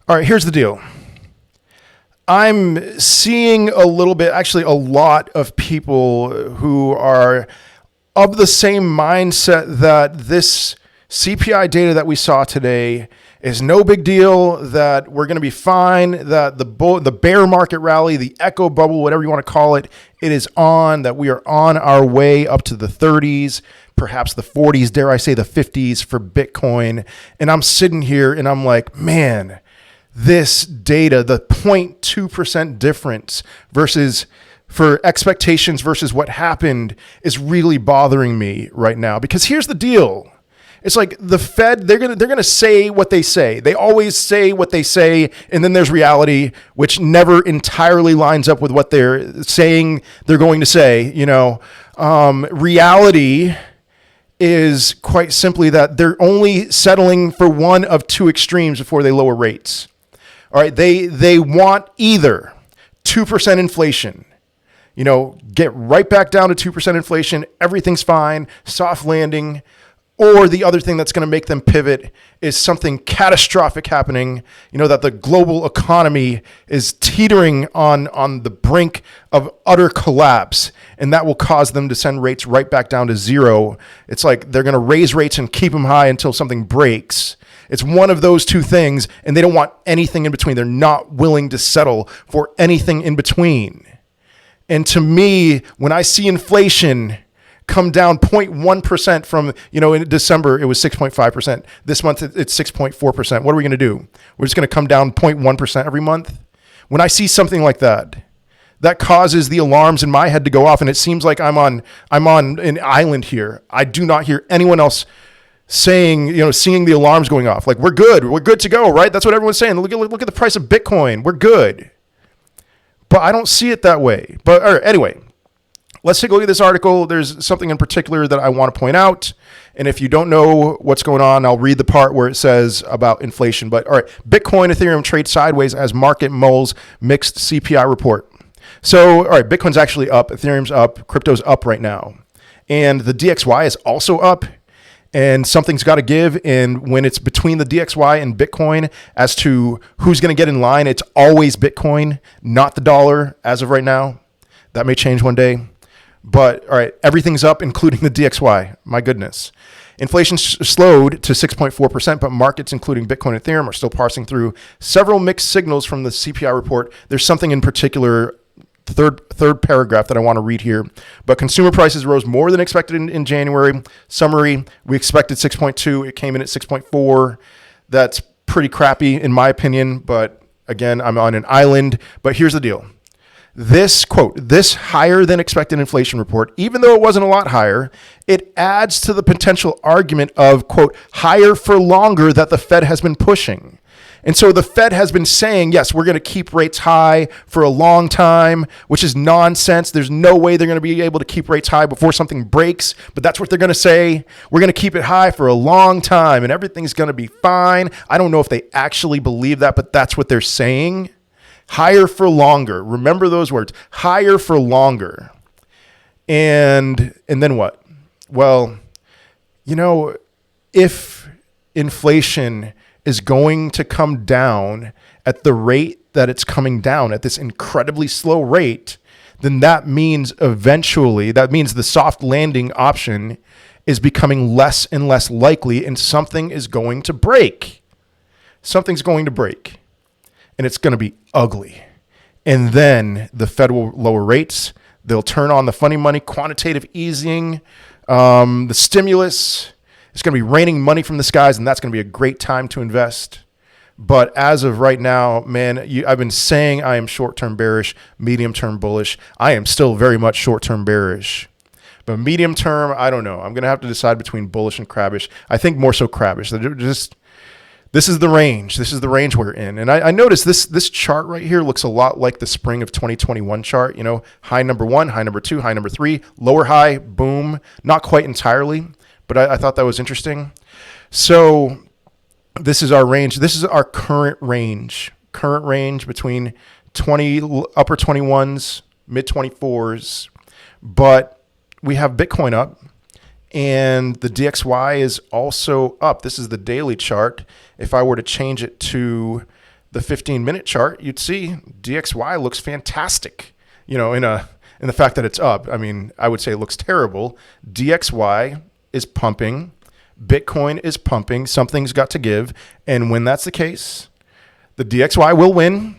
All right, here's the deal. I'm seeing a little bit, actually a lot of people who are of the same mindset that this CPI data that we saw today is no big deal, that we're going to be fine, that the bear market rally, the echo bubble, whatever you want to call it, it is on, that we are on our way up to the 30s, perhaps the 40s, dare I say the 50s for Bitcoin. And I'm sitting here and I'm like, man, this data, the 0.2% difference versus for expectations versus what happened is really bothering me right now. Because here's the deal. It's like the Fed, they're gonna say what they say. They always say what they say, and then there's reality, which never entirely lines up with what they're saying they're going to say. Reality is quite simply that they're only settling for one of two extremes before they lower rates. All right, they want either 2% inflation, get right back down to 2% inflation, everything's fine, soft landing, or the other thing that's going to make them pivot is something catastrophic happening, that the global economy is teetering on the brink of utter collapse, and that will cause them to send rates right back down to zero. It's like they're going to raise rates and keep them high until something breaks. It's one of those two things, and they don't want anything in between. They're not willing to settle for anything in between. And to me, when I see inflation come down 0.1% from, in December, it was 6.5%. This month, it's 6.4%. What are we going to do? We're just going to come down 0.1% every month? When I see something like that, that causes the alarms in my head to go off, and it seems like I'm on an island here. I do not hear anyone else saying, seeing the alarms going off. Like, we're good to go, right? That's what everyone's saying. Look at the price of Bitcoin. We're good. But I don't see it that way. But all right, anyway, let's take a look at this article. There's something in particular that I want to point out. And if you don't know what's going on, I'll read the part where it says about inflation. But all right, Bitcoin, Ethereum trade sideways as market mulls mixed CPI report. So, all right, Bitcoin's actually up. Ethereum's up. Crypto's up right now. And the DXY is also up. And something's got to give. And when it's between the DXY and Bitcoin as to who's going to get in line, it's always Bitcoin, not the dollar as of right now. That may change one day. But all right, everything's up, including the DXY. My goodness. Inflation slowed to 6.4%, but markets, including Bitcoin and Ethereum, are still parsing through several mixed signals from the CPI report. There's something in particular, third paragraph that I want to read here. But consumer prices rose more than expected in January. Summary, we expected 6.2. It came in at 6.4. That's pretty crappy in my opinion. But again, I'm on an island. But here's the deal. This, quote, this higher than expected inflation report, even though it wasn't a lot higher, it adds to the potential argument of, quote, higher for longer that the Fed has been pushing. And so the Fed has been saying, yes, we're going to keep rates high for a long time, which is nonsense. There's no way they're going to be able to keep rates high before something breaks, but that's what they're going to say. We're going to keep it high for a long time and everything's going to be fine. I don't know if they actually believe that, but that's what they're saying. Higher for longer. Remember those words, higher for longer. And then what? Well, if inflation is going to come down at the rate that it's coming down at this incredibly slow rate, then that means the soft landing option is becoming less and less likely, and something is going to break. Something's going to break, and it's going to be ugly. And then the Fed will lower rates. They'll turn on the funny money, quantitative easing, the stimulus. It's going to be raining money from the skies, and that's going to be a great time to invest. But as of right now, man, I've been saying I am short-term bearish, medium-term bullish. I am still very much short-term bearish. But medium-term, I don't know. I'm going to have to decide between bullish and crabbish. I think more so crabbish. This is the range. This is the range we're in. And I noticed this chart right here looks a lot like the spring of 2021 chart. High number 1, high number 2, high number 3, lower high, boom. Not quite entirely. But I thought that was interesting. So this is our range. This is our current range. Current range between upper 21s, mid 24s. But we have Bitcoin up and the DXY is also up. This is the daily chart. If I were to change it to the 15-minute chart, you'd see DXY looks fantastic. You know, in the fact that it's up. I mean, I would say it looks terrible. DXY is pumping. Bitcoin is pumping. Something's got to give. And when that's the case, the DXY will win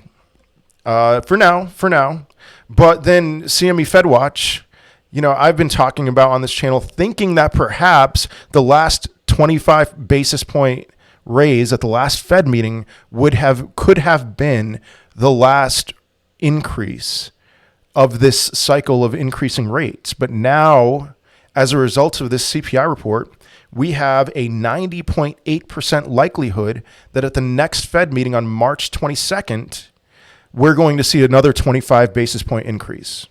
for now. But then CME FedWatch, you know, I've been talking about on this channel thinking that perhaps the last 25 basis point raise at the last Fed meeting could have been the last increase of this cycle of increasing rates. But now, as a result of this CPI report, we have a 90.8% likelihood that at the next Fed meeting on March 22nd, we're going to see another 25 basis point increase.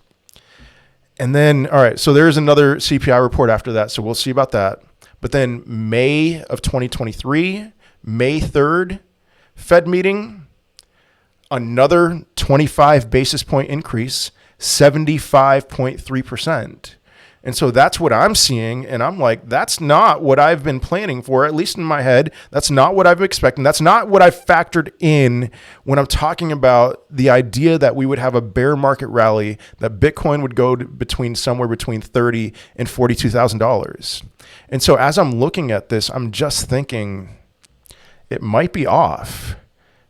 And then, all right, so there's another CPI report after that, so we'll see about that. But then May of 2023, May 3rd, Fed meeting, another 25 basis point increase, 75.3%. And so that's what I'm seeing. And I'm like, that's not what I've been planning for, at least in my head. That's not what I've expected. That's not what I've factored in when I'm talking about the idea that we would have a bear market rally, that Bitcoin would go to somewhere between $30,000 and $42,000. And so as I'm looking at this, I'm just thinking it might be off.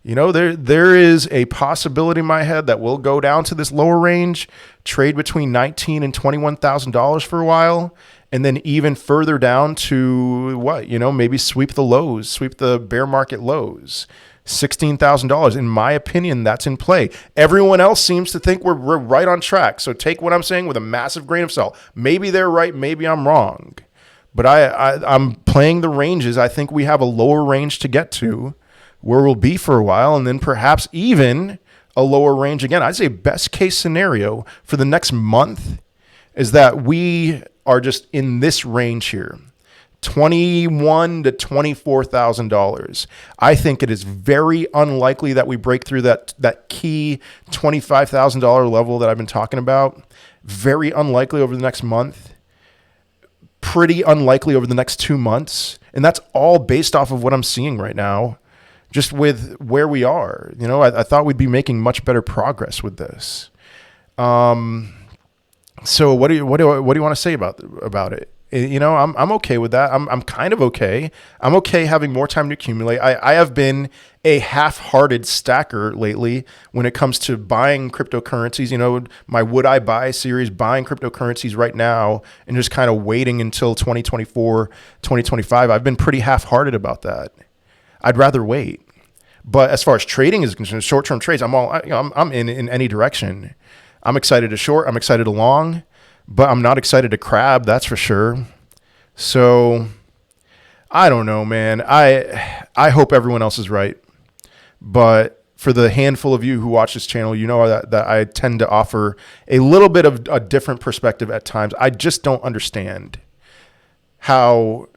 You know, there is a possibility in my head that we'll go down to this lower range, trade between $19,000 and $21,000 for a while, and then even further down to what, you know, maybe sweep the bear market lows, $16,000. In my opinion, that's in play. Everyone else seems to think we're right on track. So take what I'm saying with a massive grain of salt. Maybe they're right, maybe I'm wrong. But I'm playing the ranges. I think we have a lower range to get to where we'll be for a while, and then perhaps even a lower range again. I'd say best case scenario for the next month is that we are just in this range here, $21,000 to $24,000. I think it is very unlikely that we break through that key $25,000 level that I've been talking about. Very unlikely over the next month. Pretty unlikely over the next 2 months. And that's all based off of what I'm seeing right now. Just with where we are, you know, I thought we'd be making much better progress with this. So what do you want to say about it? You know, I'm okay with that. I'm kind of okay. I'm okay having more time to accumulate. I have been a half-hearted stacker lately when it comes to buying cryptocurrencies. You know, my Would I Buy series, buying cryptocurrencies right now and just kind of waiting until 2024, 2025. I've been pretty half-hearted about that. I'd rather wait. But as far as trading is concerned, short-term trades, I'm in any direction. I'm excited to short. I'm excited to long, but I'm not excited to crab. That's for sure. So I don't know, man. I hope everyone else is right. But for the handful of you who watch this channel, you know that I tend to offer a little bit of a different perspective at times. I just don't understand how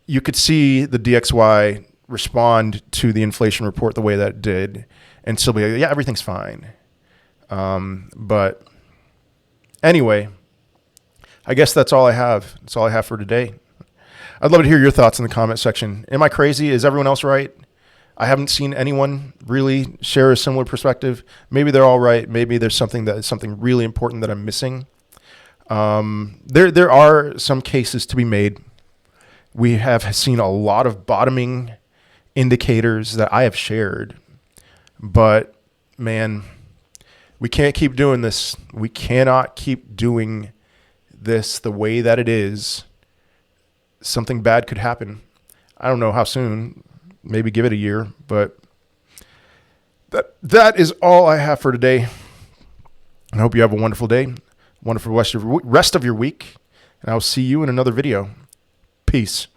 you could see the DXY respond to the inflation report the way that it did and still be like, yeah, everything's fine. But anyway, I guess that's all I have. That's all I have for today. I'd love to hear your thoughts in the comment section. Am I crazy? Is everyone else right? I haven't seen anyone really share a similar perspective. Maybe they're all right. Maybe there's something really important that I'm missing. There are some cases to be made. We have seen a lot of bottoming indicators that I have shared, but man, we can't keep doing this. We cannot keep doing this the way that it is. Something bad could happen. I don't know how soon. Maybe give it a year, but that is all I have for today. I hope you have a wonderful day, wonderful rest of your week, and I'll see you in another video. Peace.